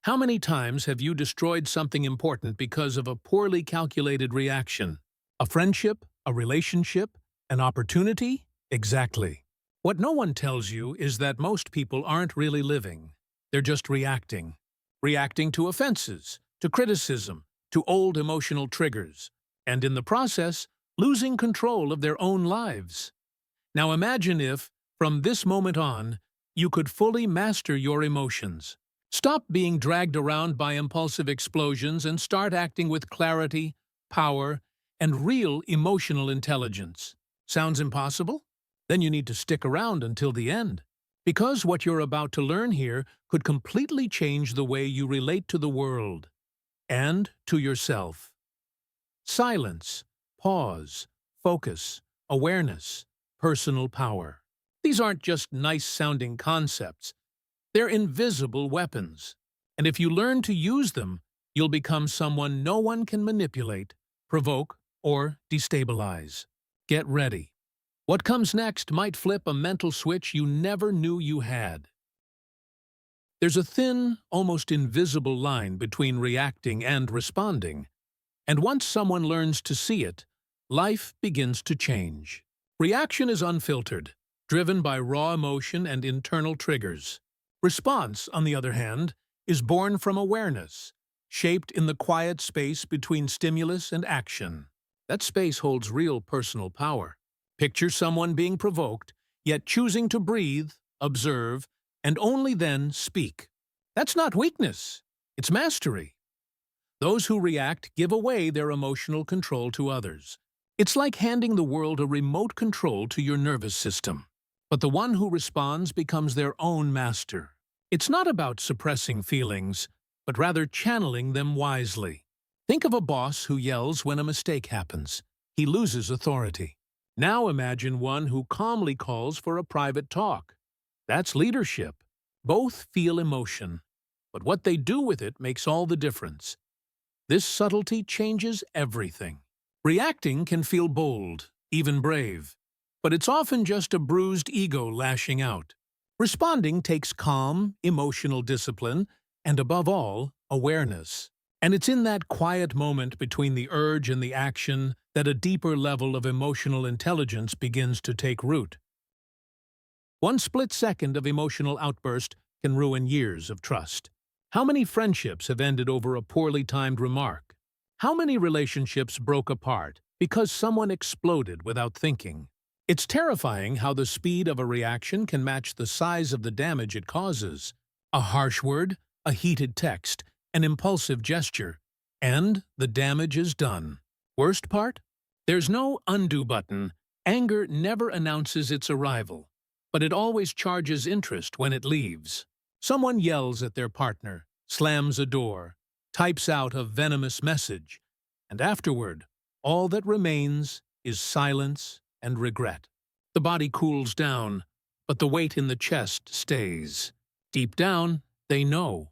How many times have you destroyed something important because of a poorly calculated reaction? A friendship? A relationship? An opportunity? Exactly. What no one tells you is that most people aren't really living. They're just reacting. Reacting to offenses, to criticism, to old emotional triggers, and in the process, losing control of their own lives. Now imagine if, from this moment on, you could fully master your emotions. Stop being dragged around by impulsive explosions and start acting with clarity, power, and real emotional intelligence. Sounds impossible? Then you need to stick around until the end. Because what you're about to learn here could completely change the way you relate to the world and to yourself. Silence, pause, focus, awareness, personal power. These aren't just nice-sounding concepts. They're invisible weapons. And if you learn to use them, you'll become someone no one can manipulate, provoke, or destabilize. Get ready. What comes next might flip a mental switch you never knew you had. There's a thin, almost invisible line between reacting and responding. And once someone learns to see it, life begins to change. Reaction is unfiltered, driven by raw emotion and internal triggers. Response, on the other hand, is born from awareness, shaped in the quiet space between stimulus and action. That space holds real personal power. Picture someone being provoked, yet choosing to breathe, observe, and only then speak. That's not weakness, it's mastery. Those who react give away their emotional control to others. It's like handing the world a remote control to your nervous system. But the one who responds becomes their own master. It's not about suppressing feelings, but rather channeling them wisely. Think of a boss who yells when a mistake happens. He loses authority. Now imagine one who calmly calls for a private talk. That's leadership. Both feel emotion, but what they do with it makes all the difference. This subtlety changes everything. Reacting can feel bold, even brave, but it's often just a bruised ego lashing out. Responding takes calm, emotional discipline, and above all, awareness. And it's in that quiet moment between the urge and the action that a deeper level of emotional intelligence begins to take root. One split second of emotional outburst can ruin years of trust. How many friendships have ended over a poorly timed remark? How many relationships broke apart because someone exploded without thinking? It's terrifying how the speed of a reaction can match the size of the damage it causes. A harsh word, a heated text, an impulsive gesture, and the damage is done. Worst part? There's no undo button. Anger never announces its arrival, but it always charges interest when it leaves. Someone yells at their partner, slams a door, types out a venomous message, and afterward, all that remains is silence and regret. The body cools down, but the weight in the chest stays. Deep down, they know.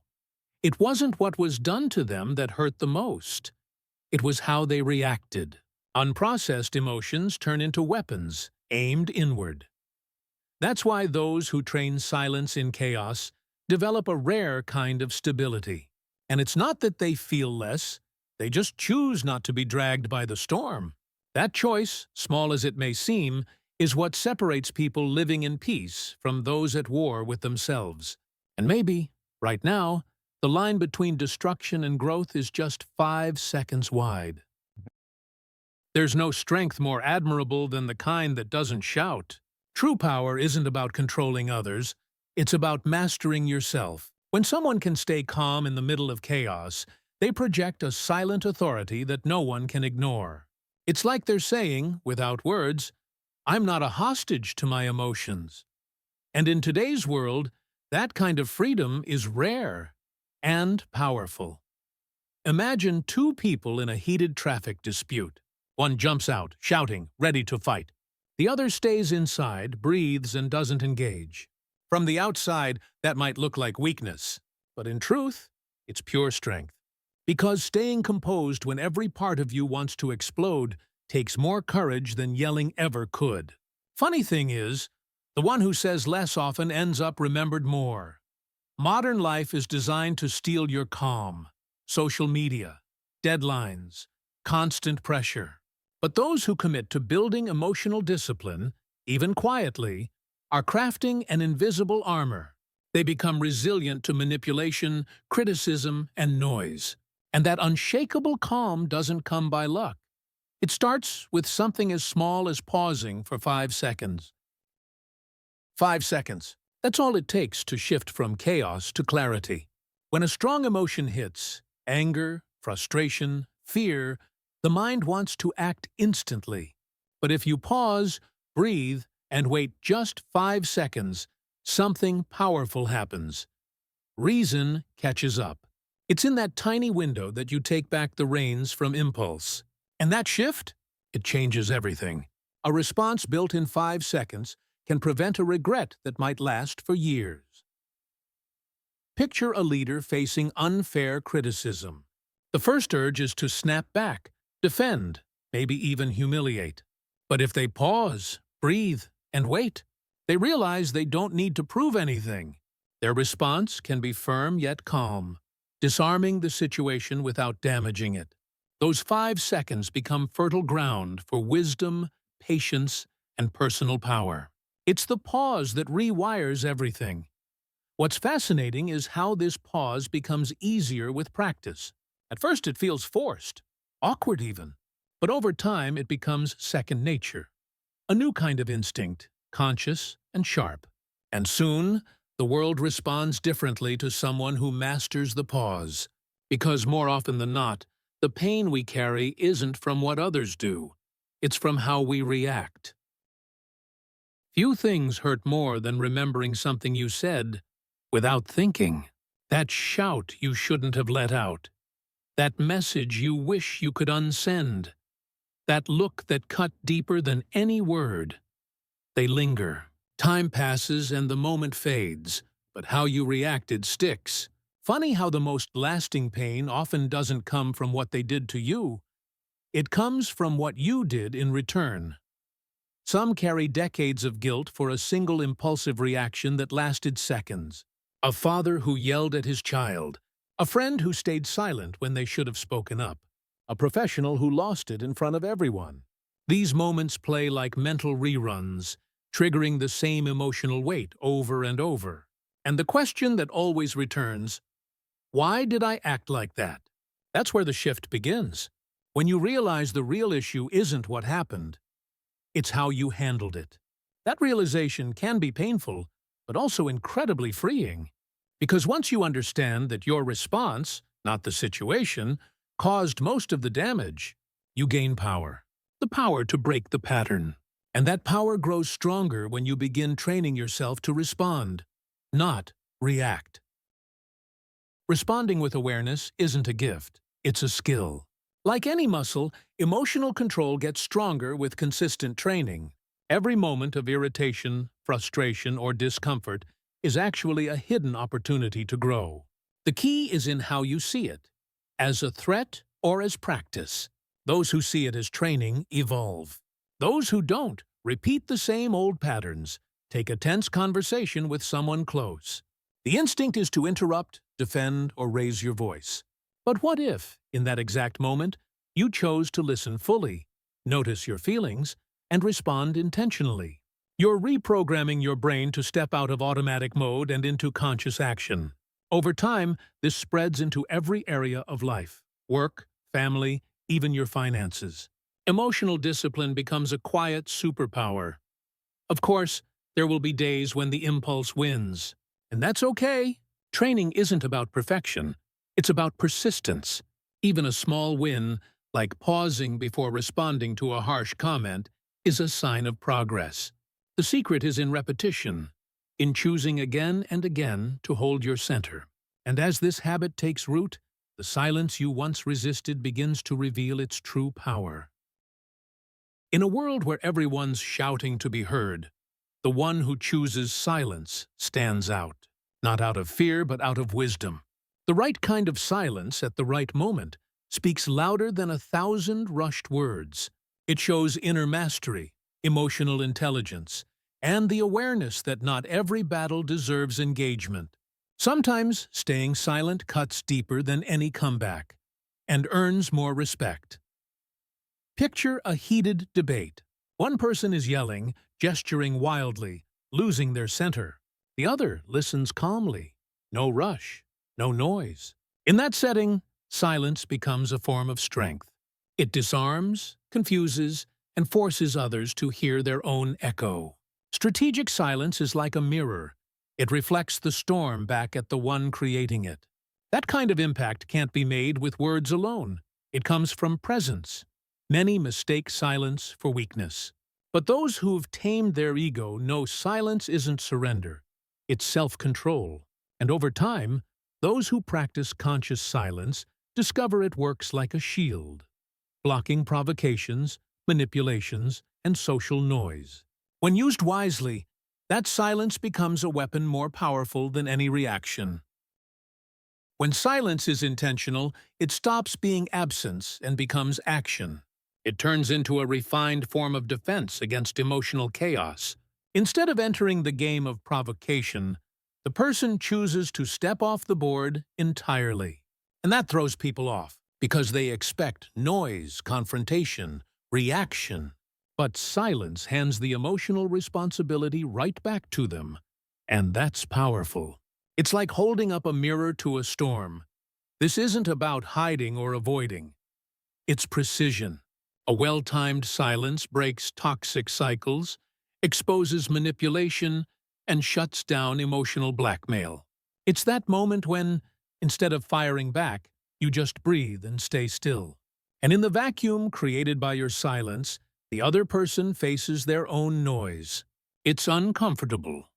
It wasn't what was done to them that hurt the most. It was how they reacted. Unprocessed emotions turn into weapons, aimed inward. That's why those who train silence in chaos develop a rare kind of stability. And it's not that they feel less, they just choose not to be dragged by the storm. That choice, small as it may seem, is what separates people living in peace from those at war with themselves. And maybe, right now, the line between destruction and growth is just 5 seconds wide. There's no strength more admirable than the kind that doesn't shout. True power isn't about controlling others, it's about mastering yourself. When someone can stay calm in the middle of chaos, they project a silent authority that no one can ignore. It's like they're saying, without words, I'm not a hostage to my emotions. And in today's world, that kind of freedom is rare and powerful. Imagine two people in a heated traffic dispute. One jumps out, shouting, ready to fight. The other stays inside, breathes, and doesn't engage. From the outside, that might look like weakness, but in truth, it's pure strength. Because staying composed when every part of you wants to explode takes more courage than yelling ever could. Funny thing is, the one who says less often ends up remembered more. Modern life is designed to steal your calm. Social media, deadlines, constant pressure. But those who commit to building emotional discipline, even quietly, are crafting an invisible armor. They become resilient to manipulation, criticism, and noise. And that unshakable calm doesn't come by luck. It starts with something as small as pausing for 5 seconds. 5 seconds. That's all it takes to shift from chaos to clarity. When a strong emotion hits, anger, frustration, fear, the mind wants to act instantly. But if you pause, breathe, and wait just 5 seconds, something powerful happens. Reason catches up. It's in that tiny window that you take back the reins from impulse. And that shift? It changes everything. A response built in 5 seconds can prevent a regret that might last for years. Picture a leader facing unfair criticism. The first urge is to snap back, defend, maybe even humiliate. But if they pause, breathe, and wait, they realize they don't need to prove anything. Their response can be firm yet calm, disarming the situation without damaging it. Those 5 seconds become fertile ground for wisdom, patience, and personal power. It's the pause that rewires everything. What's fascinating is how this pause becomes easier with practice. At first it feels forced, awkward even, but over time it becomes second nature. A new kind of instinct, conscious and sharp. And soon, the world responds differently to someone who masters the pause. Because more often than not, the pain we carry isn't from what others do. It's from how we react. Few things hurt more than remembering something you said without thinking. That shout you shouldn't have let out. That message you wish you could unsend. That look that cut deeper than any word. They linger. Time passes and the moment fades, but how you reacted sticks. Funny how the most lasting pain often doesn't come from what they did to you. It comes from what you did in return. Some carry decades of guilt for a single impulsive reaction that lasted seconds. A father who yelled at his child. A friend who stayed silent when they should have spoken up. A professional who lost it in front of everyone. These moments play like mental reruns, triggering the same emotional weight over and over. And the question that always returns, why did I act like that? That's where the shift begins. When you realize the real issue isn't what happened, it's how you handled it. That realization can be painful, but also incredibly freeing. Because once you understand that your response, not the situation, caused most of the damage, you gain power. The power to break the pattern. And that power grows stronger when you begin training yourself to respond, not react. Responding with awareness isn't a gift, it's a skill. Like any muscle, emotional control gets stronger with consistent training. Every moment of irritation, frustration, or discomfort is actually a hidden opportunity to grow. The key is in how you see it, as a threat or as practice. Those who see it as training evolve. Those who don't repeat the same old patterns. Take a tense conversation with someone close. The instinct is to interrupt, defend, or raise your voice. But what if, in that exact moment, you chose to listen fully, notice your feelings, and respond intentionally? You're reprogramming your brain to step out of automatic mode and into conscious action. Over time, this spreads into every area of life: work, family, even your finances. Emotional discipline becomes a quiet superpower. Of course, there will be days when the impulse wins. And that's okay. Training isn't about perfection. It's about persistence. Even a small win, like pausing before responding to a harsh comment, is a sign of progress. The secret is in repetition, in choosing again and again to hold your center. And as this habit takes root, the silence you once resisted begins to reveal its true power. In a world where everyone's shouting to be heard, the one who chooses silence stands out, not out of fear but out of wisdom. The right kind of silence at the right moment speaks louder than 1,000 rushed words. It shows inner mastery, emotional intelligence, and the awareness that not every battle deserves engagement. Sometimes staying silent cuts deeper than any comeback and earns more respect. Picture a heated debate. One person is yelling, gesturing wildly, losing their center. The other listens calmly. No rush, no noise. In that setting, silence becomes a form of strength. It disarms, confuses, and forces others to hear their own echo. Strategic silence is like a mirror. It reflects the storm back at the one creating it. That kind of impact can't be made with words alone. It comes from presence. Many mistake silence for weakness. But those who've tamed their ego know silence isn't surrender. It's self-control. And over time, those who practice conscious silence discover it works like a shield, blocking provocations, manipulations, and social noise. When used wisely, that silence becomes a weapon more powerful than any reaction. When silence is intentional, it stops being absence and becomes action. It turns into a refined form of defense against emotional chaos. Instead of entering the game of provocation, the person chooses to step off the board entirely. And that throws people off, because they expect noise, confrontation, reaction. But silence hands the emotional responsibility right back to them. And that's powerful. It's like holding up a mirror to a storm. This isn't about hiding or avoiding. It's precision. A well-timed silence breaks toxic cycles, exposes manipulation, and shuts down emotional blackmail. It's that moment when, instead of firing back, you just breathe and stay still. And in the vacuum created by your silence, the other person faces their own noise. It's uncomfortable,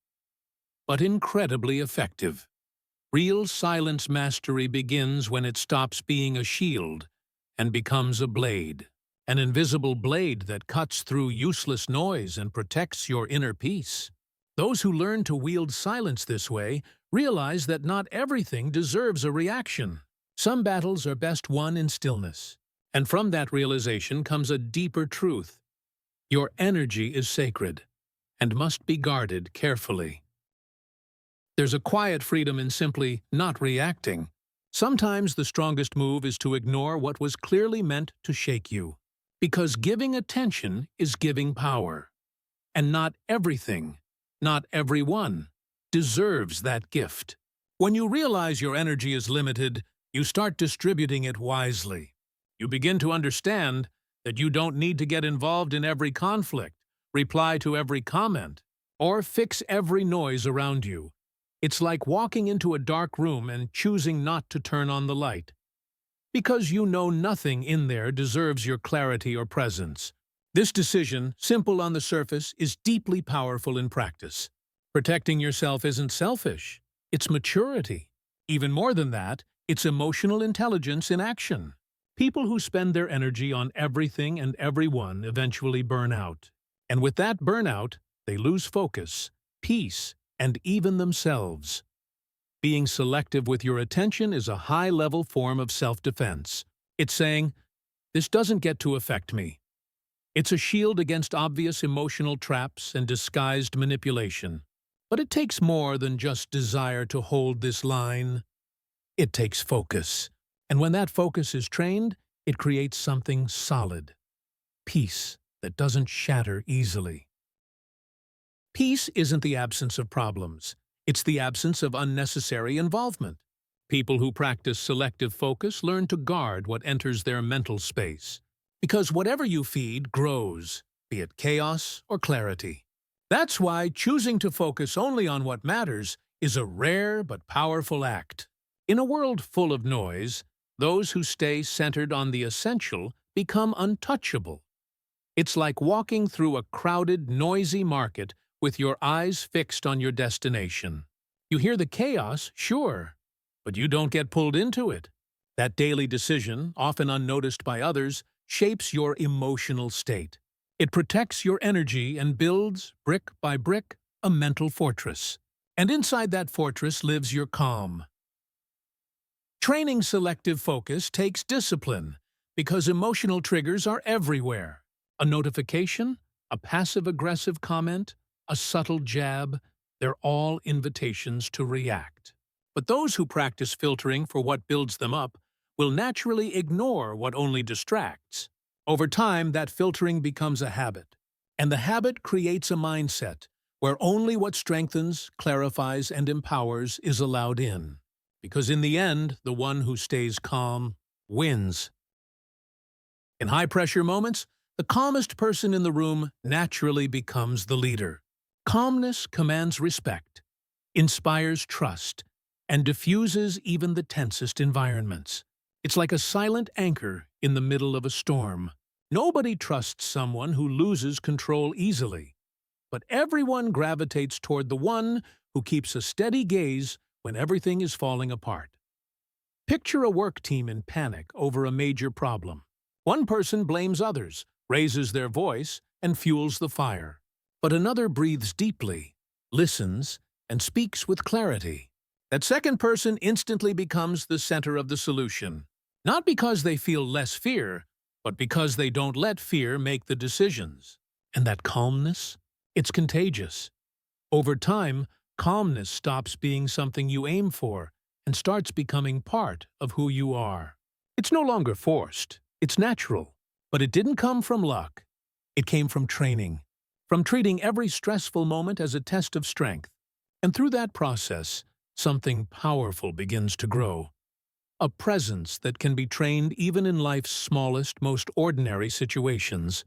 but incredibly effective. Real silence mastery begins when it stops being a shield and becomes a blade. An invisible blade that cuts through useless noise and protects your inner peace. Those who learn to wield silence this way realize that not everything deserves a reaction. Some battles are best won in stillness. And from that realization comes a deeper truth. Your energy is sacred and must be guarded carefully. There's a quiet freedom in simply not reacting. Sometimes the strongest move is to ignore what was clearly meant to shake you. Because giving attention is giving power. And not everything, not everyone, deserves that gift. When you realize your energy is limited, you start distributing it wisely. You begin to understand that you don't need to get involved in every conflict, reply to every comment, or fix every noise around you. It's like walking into a dark room and choosing not to turn on the light. Because you know nothing in there deserves your clarity or presence. This decision, simple on the surface, is deeply powerful in practice. Protecting yourself isn't selfish. It's maturity. Even more than that, it's emotional intelligence in action. People who spend their energy on everything and everyone eventually burn out. And with that burnout, they lose focus, peace, and even themselves. Being selective with your attention is a high-level form of self-defense. It's saying, this doesn't get to affect me. It's a shield against obvious emotional traps and disguised manipulation. But it takes more than just desire to hold this line. It takes focus. And when that focus is trained, it creates something solid. Peace that doesn't shatter easily. Peace isn't the absence of problems. It's the absence of unnecessary involvement. People who practice selective focus learn to guard what enters their mental space. Because whatever you feed grows, be it chaos or clarity. That's why choosing to focus only on what matters is a rare but powerful act. In a world full of noise, those who stay centered on the essential become untouchable. It's like walking through a crowded, noisy market with your eyes fixed on your destination. You hear the chaos, sure, but you don't get pulled into it. That daily decision, often unnoticed by others, shapes your emotional state. It protects your energy and builds, brick by brick, a mental fortress. And inside that fortress lives your calm. Training selective focus takes discipline because emotional triggers are everywhere. A notification, a passive-aggressive comment, a subtle jab, they're all invitations to react. But those who practice filtering for what builds them up will naturally ignore what only distracts. Over time, that filtering becomes a habit, and the habit creates a mindset where only what strengthens, clarifies, and empowers is allowed in. Because in the end, the one who stays calm wins. In high-pressure moments, the calmest person in the room naturally becomes the leader. Calmness commands respect, inspires trust, and diffuses even the tensest environments. It's like a silent anchor in the middle of a storm. Nobody trusts someone who loses control easily, but everyone gravitates toward the one who keeps a steady gaze when everything is falling apart. Picture a work team in panic over a major problem. One person blames others, raises their voice, and fuels the fire. But another breathes deeply, listens, and speaks with clarity. That second person instantly becomes the center of the solution. Not because they feel less fear, but because they don't let fear make the decisions. And that calmness? It's contagious. Over time, calmness stops being something you aim for and starts becoming part of who you are. It's no longer forced. It's natural. But it didn't come from luck. It came from training, from treating every stressful moment as a test of strength. And through that process, something powerful begins to grow. A presence that can be trained even in life's smallest, most ordinary situations.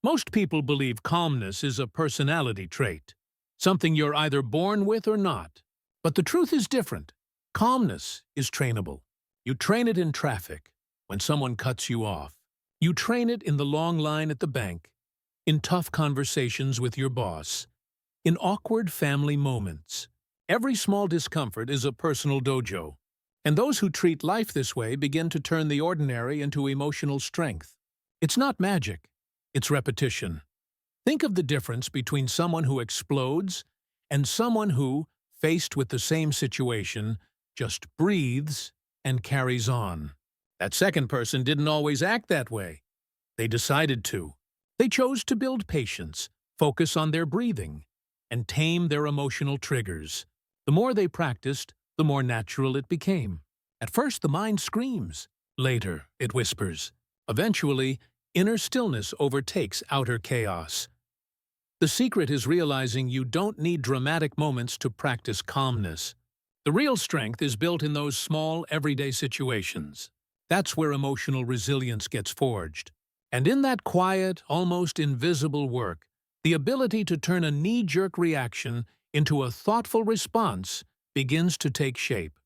Most people believe calmness is a personality trait, something you're either born with or not. But the truth is different. Calmness is trainable. You train it in traffic, when someone cuts you off. You train it in the long line at the bank, in tough conversations with your boss, in awkward family moments. Every small discomfort is a personal dojo. And those who treat life this way begin to turn the ordinary into emotional strength. It's not magic. It's repetition. Think of the difference between someone who explodes and someone who, faced with the same situation, just breathes and carries on. That second person didn't always act that way. They decided to. They chose to build patience, focus on their breathing, and tame their emotional triggers. The more they practiced, the more natural it became. At first, the mind screams. Later, it whispers. Eventually, inner stillness overtakes outer chaos. The secret is realizing you don't need dramatic moments to practice calmness. The real strength is built in those small, everyday situations. That's where emotional resilience gets forged. And in that quiet, almost invisible work, the ability to turn a knee-jerk reaction into a thoughtful response begins to take shape.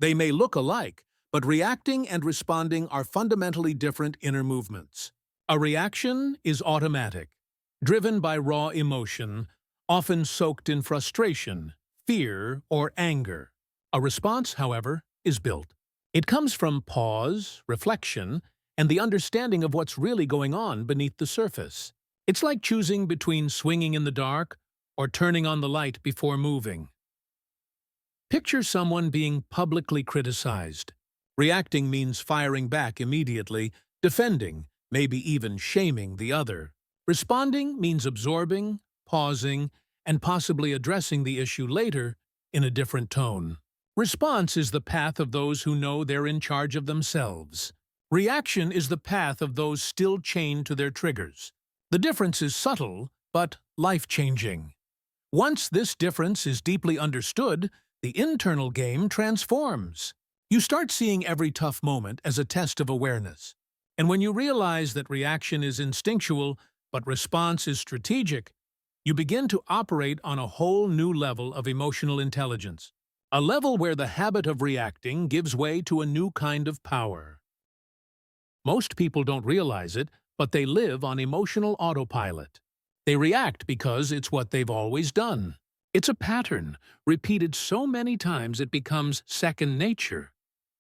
They may look alike, but reacting and responding are fundamentally different inner movements. A reaction is automatic, driven by raw emotion, often soaked in frustration, fear, or anger. A response, however, is built. It comes from pause, reflection, and the understanding of what's really going on beneath the surface. It's like choosing between swinging in the dark or turning on the light before moving. Picture someone being publicly criticized. Reacting means firing back immediately, defending, maybe even shaming the other. Responding means absorbing, pausing, and possibly addressing the issue later in a different tone. Response is the path of those who know they're in charge of themselves. Reaction is the path of those still chained to their triggers. The difference is subtle, but life-changing. Once this difference is deeply understood, the internal game transforms. You start seeing every tough moment as a test of awareness. And when you realize that reaction is instinctual, but response is strategic, you begin to operate on a whole new level of emotional intelligence. A level where the habit of reacting gives way to a new kind of power. Most people don't realize it, but they live on emotional autopilot. They react because it's what they've always done. It's a pattern, repeated so many times it becomes second nature.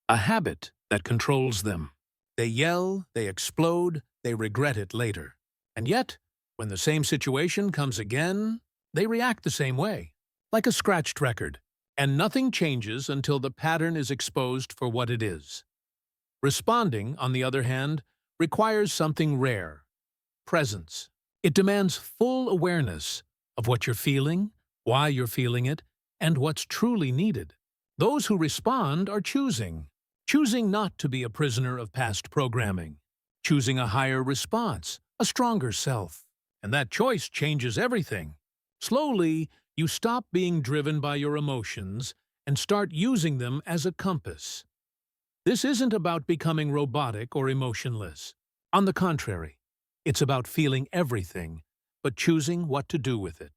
A habit that controls them. They yell, they explode, they regret it later. And yet, when the same situation comes again, they react the same way, like a scratched record. And nothing changes until the pattern is exposed for what it is. Responding, on the other hand, requires something rare: presence. It demands full awareness of what you're feeling, why you're feeling it, and what's truly needed. Those who respond are choosing not to be a prisoner of past programming, choosing a higher response, a stronger self. And that choice changes everything. Slowly, you stop being driven by your emotions and start using them as a compass. This isn't about becoming robotic or emotionless. On the contrary, it's about feeling everything, but choosing what to do with it.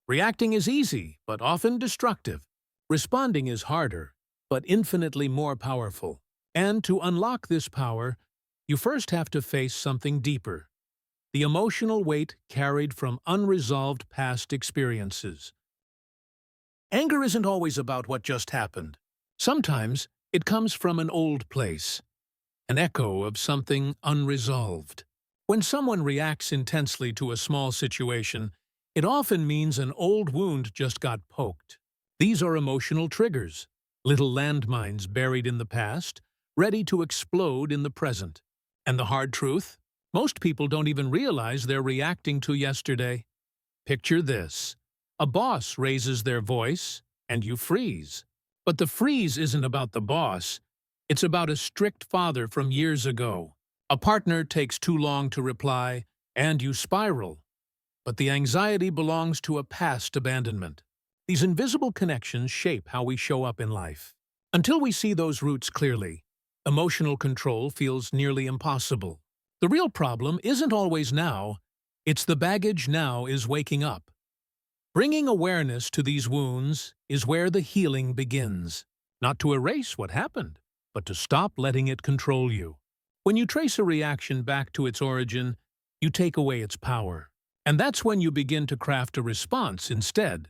Reacting is easy, but often destructive. Responding is harder, but infinitely more powerful. And to unlock this power, you first have to face something deeper: the emotional weight carried from unresolved past experiences. Anger isn't always about what just happened. Sometimes it comes from an old place, an echo of something unresolved. When someone reacts intensely to a small situation, it often means an old wound just got poked. These are emotional triggers, little landmines buried in the past, ready to explode in the present. And the hard truth? Most people don't even realize they're reacting to yesterday. Picture this. A boss raises their voice, and you freeze. But the freeze isn't about the boss. It's about a strict father from years ago. A partner takes too long to reply, and you spiral. But the anxiety belongs to a past abandonment. These invisible connections shape how we show up in life. Until we see those roots clearly, emotional control feels nearly impossible. The real problem isn't always now, it's the baggage now is waking up. Bringing awareness to these wounds is where the healing begins. Not to erase what happened, but to stop letting it control you. When you trace a reaction back to its origin, you take away its power. And that's when you begin to craft a response instead.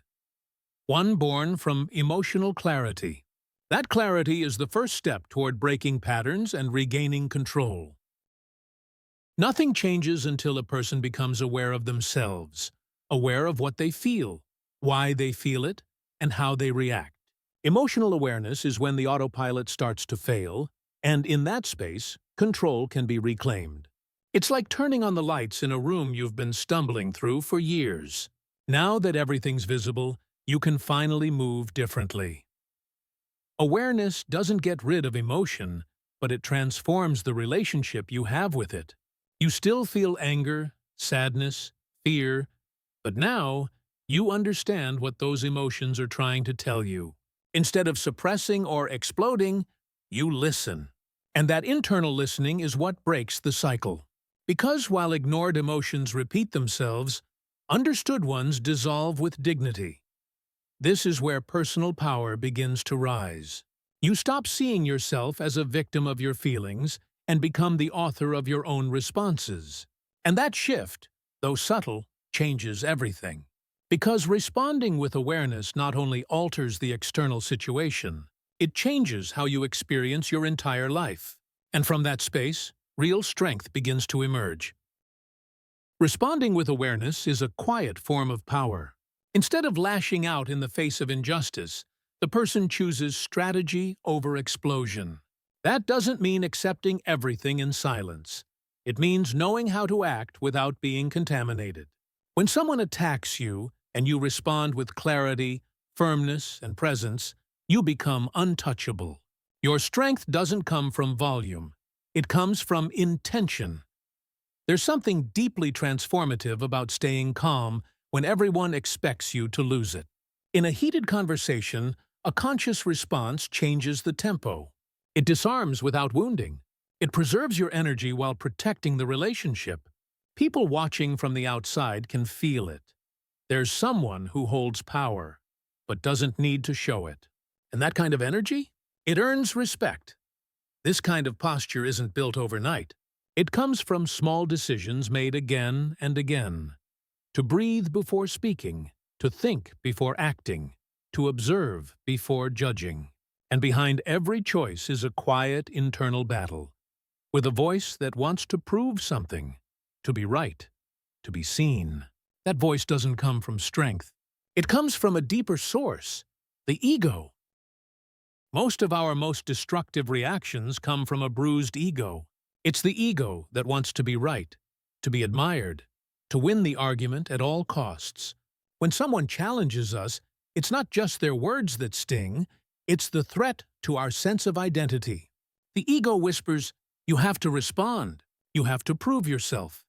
One born from emotional clarity. That clarity is the first step toward breaking patterns and regaining control. Nothing changes until a person becomes aware of themselves, aware of what they feel, why they feel it, and how they react. Emotional awareness is when the autopilot starts to fail, and in that space, control can be reclaimed. It's like turning on the lights in a room you've been stumbling through for years. Now that everything's visible, you can finally move differently. Awareness doesn't get rid of emotion, but it transforms the relationship you have with it. You still feel anger, sadness, fear, but now you understand what those emotions are trying to tell you. Instead of suppressing or exploding, you listen. And that internal listening is what breaks the cycle. Because while ignored emotions repeat themselves, understood ones dissolve with dignity. This is where personal power begins to rise. You stop seeing yourself as a victim of your feelings and become the author of your own responses. And that shift, though subtle, changes everything. Because responding with awareness not only alters the external situation, it changes how you experience your entire life. And from that space, real strength begins to emerge. Responding with awareness is a quiet form of power. Instead of lashing out in the face of injustice, the person chooses strategy over explosion. That doesn't mean accepting everything in silence. It means knowing how to act without being contaminated. When someone attacks you and you respond with clarity, firmness, and presence, you become untouchable. Your strength doesn't come from volume. It comes from intention. There's something deeply transformative about staying calm when everyone expects you to lose it. In a heated conversation, a conscious response changes the tempo. It disarms without wounding. It preserves your energy while protecting the relationship. People watching from the outside can feel it. There's someone who holds power, but doesn't need to show it. And that kind of energy? It earns respect. This kind of posture isn't built overnight. It comes from small decisions made again and again. To breathe before speaking, to think before acting, to observe before judging. And behind every choice is a quiet internal battle, with a voice that wants to prove something, to be right, to be seen. That voice doesn't come from strength. It comes from a deeper source, the ego. Most of our most destructive reactions come from a bruised ego. It's the ego that wants to be right, to be admired, to win the argument at all costs. When someone challenges us, It's not just their words that sting, it's the threat to our sense of identity. The ego whispers, "You have to respond. You have to prove yourself."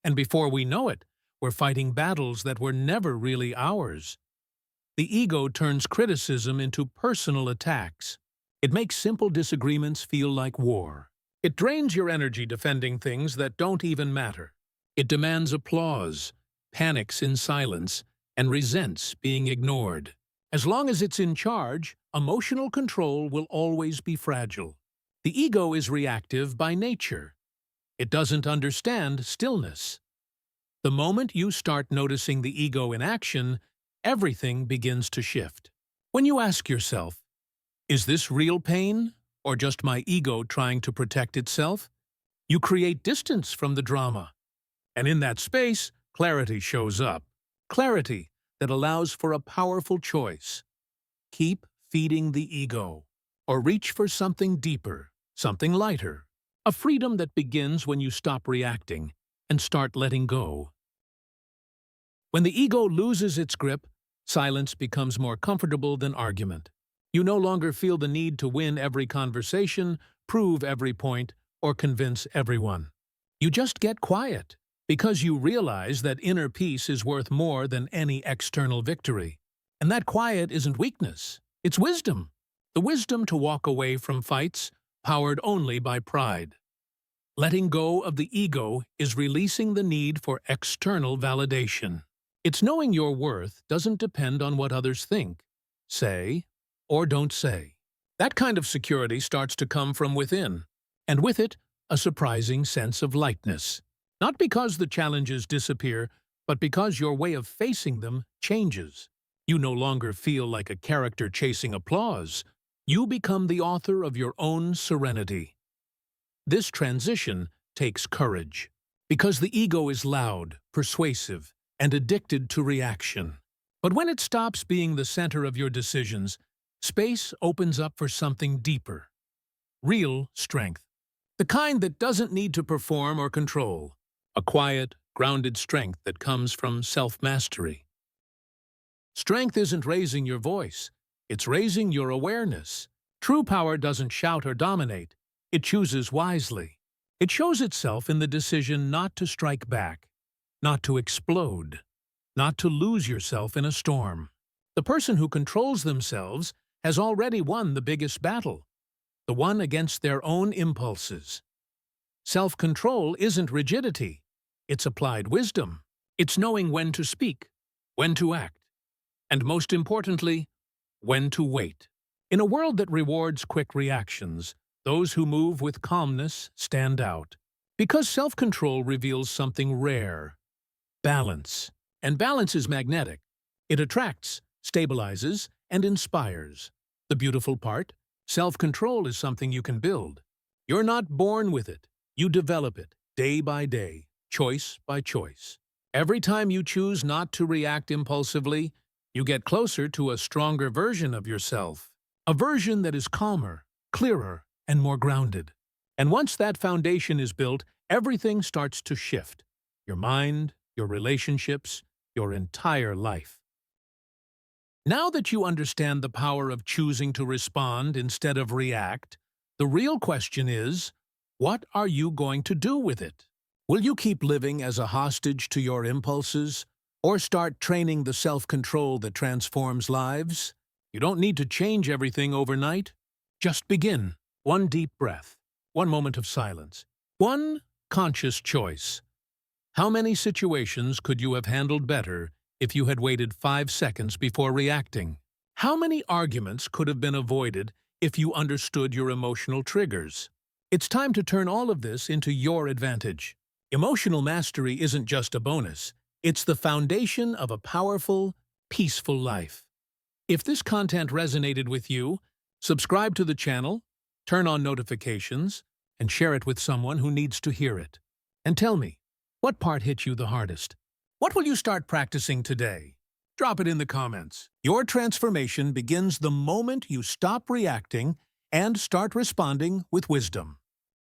And before we know it, we're fighting battles that were never really ours. The ego turns criticism into personal attacks. It makes simple disagreements feel like war. It drains your energy defending things that don't even matter. It demands applause, panics in silence, and resents being ignored. As long as it's in charge, emotional control will always be fragile. The ego is reactive by nature. It doesn't understand stillness. The moment you start noticing the ego in action, everything begins to shift. When you ask yourself, "Is this real pain, or just my ego trying to protect itself?" you create distance from the drama. And in that space, clarity shows up. Clarity that allows for a powerful choice. Keep feeding the ego, or reach for something deeper, something lighter. A freedom that begins when you stop reacting and start letting go. When the ego loses its grip, silence becomes more comfortable than argument. You no longer feel the need to win every conversation, prove every point, or convince everyone. You just get quiet, because you realize that inner peace is worth more than any external victory. And that quiet isn't weakness, it's wisdom. The wisdom to walk away from fights, powered only by pride. Letting go of the ego is releasing the need for external validation. It's knowing your worth doesn't depend on what others think, say, or don't say. That kind of security starts to come from within, and with it, a surprising sense of lightness. Not because the challenges disappear, but because your way of facing them changes. You no longer feel like a character chasing applause. You become the author of your own serenity. This transition takes courage, because the ego is loud, persuasive, and addicted to reaction. But when it stops being the center of your decisions, space opens up for something deeper. Real strength. The kind that doesn't need to perform or control. A quiet, grounded strength that comes from self-mastery. Strength isn't raising your voice, it's raising your awareness. True power doesn't shout or dominate, it chooses wisely. It shows itself in the decision not to strike back, not to explode, not to lose yourself in a storm. The person who controls themselves has already won the biggest battle, the one against their own impulses. Self-control isn't rigidity, it's applied wisdom. It's knowing when to speak, when to act, and most importantly, when to wait. In a world that rewards quick reactions, those who move with calmness stand out. Because self-control reveals something rare. Balance. And balance is magnetic. It attracts, stabilizes, and inspires. The beautiful part? Self-control is something you can build. You're not born with it. You develop it, day by day, choice by choice. Every time you choose not to react impulsively, you get closer to a stronger version of yourself. A version that is calmer, clearer, and more grounded. And once that foundation is built, everything starts to shift. Your mind, your relationships, your entire life. Now that you understand the power of choosing to respond instead of react, the real question is, what are you going to do with it? Will you keep living as a hostage to your impulses, or start training the self-control that transforms lives? You don't need to change everything overnight. Just begin. One deep breath, one moment of silence, one conscious choice. How many situations could you have handled better if you had waited 5 seconds before reacting? How many arguments could have been avoided if you understood your emotional triggers? It's time to turn all of this into your advantage. Emotional mastery isn't just a bonus. It's the foundation of a powerful, peaceful life. If this content resonated with you, subscribe to the channel, turn on notifications, and share it with someone who needs to hear it. And tell me, what part hit you the hardest? What will you start practicing today? Drop it in the comments. Your transformation begins the moment you stop reacting and start responding with wisdom.